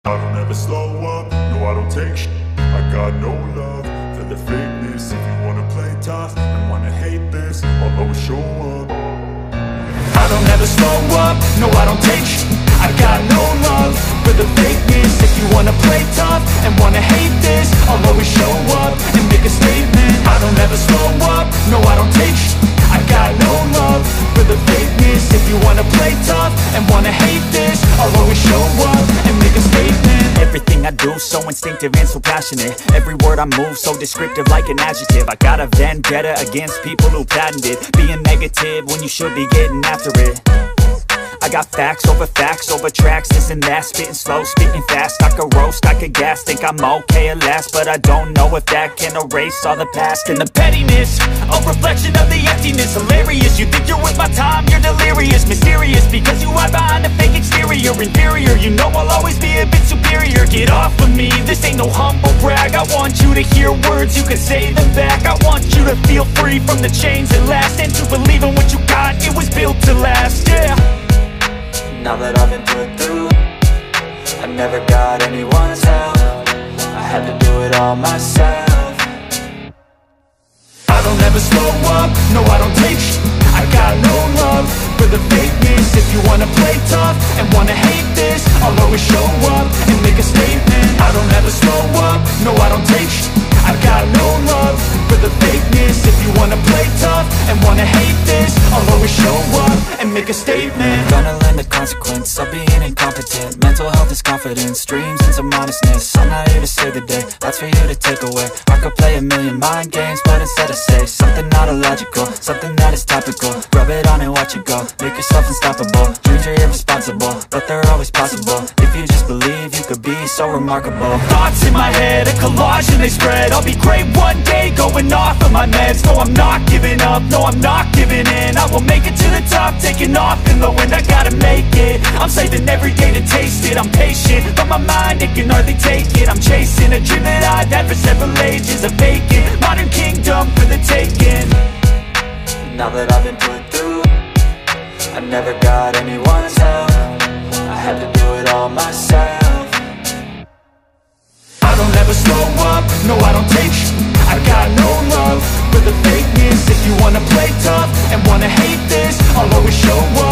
I don't ever slow up, no I don't take shit. I got no love for the fakeness. If you wanna play tough and wanna hate this, I'll always show up. I don't ever slow up, no I don't take shit. I got no love for the fakeness. If you wanna play tough and wanna hate this, I'll always show up and make a statement. I don't ever slow up, no I don't take shit. I got no love for the fakeness. If you wanna play tough and wanna hate this, I'll always show up and make a statement. Everything I do so instinctive and so passionate. Every word I move so descriptive like an adjective. I got a vendetta against people who patented being negative when you should be getting after it. I got facts over tracks, this and that. Spitting slow, spitting fast. I could roast, I could gas. Think I'm okay at last, but I don't know if that can erase all the past. And the pettiness, a reflection of the emptiness. Hilarious, you think you're worth my time, you're delirious. Mysterious, because you hide behind a fake exterior. Inferior, you know I'll always be a bit superior. Get off of me, this ain't no humble brag. I want you to hear words, you can say them back. I want you to feel free from the chains that last, and to believe in what you got, it was built to last, yeah. Now that I've been put through, I never got anyone's help. I had to do it all myself. I don't ever slow up, no I don't take shit. I got no love for the fakeness. If you wanna play tough and wanna hate this, I'll always show up and make a statement. I don't ever slow up, no I don't take shit. I got no love for the fakeness. If you wanna play tough and wanna hate this, I'll always show up and make a statement. Gonna learn the consequence of being incompetent. Mental health is confidence, dreams and some honestness. I'm not here to save the day, that's for you to take away. I could play a million mind games, but instead I say something not illogical, something that is topical. Rub it on and watch it go, make yourself unstoppable. Dreams are irresponsible, but they're always possible. If you just believe, you could be so remarkable. Thoughts in my head, a collage and they spread. I'll be great one day, going off of my meds. No, I'm not giving up, no, I'm not giving in. I will make it to the top, taking off in the wind. I gotta make it, I'm saving every day to taste it. I'm patient, but my mind, it can hardly take it. I'm chasing a dream that I've had for several ages. A vacant, modern kingdom for the taking. Now that I've been put through, I never got anyone's help. I had to do it all myself. I don't ever slow up, no I don't take shit. I got no love for the fakeness. If you wanna play tough and wanna hate this, I'll always show up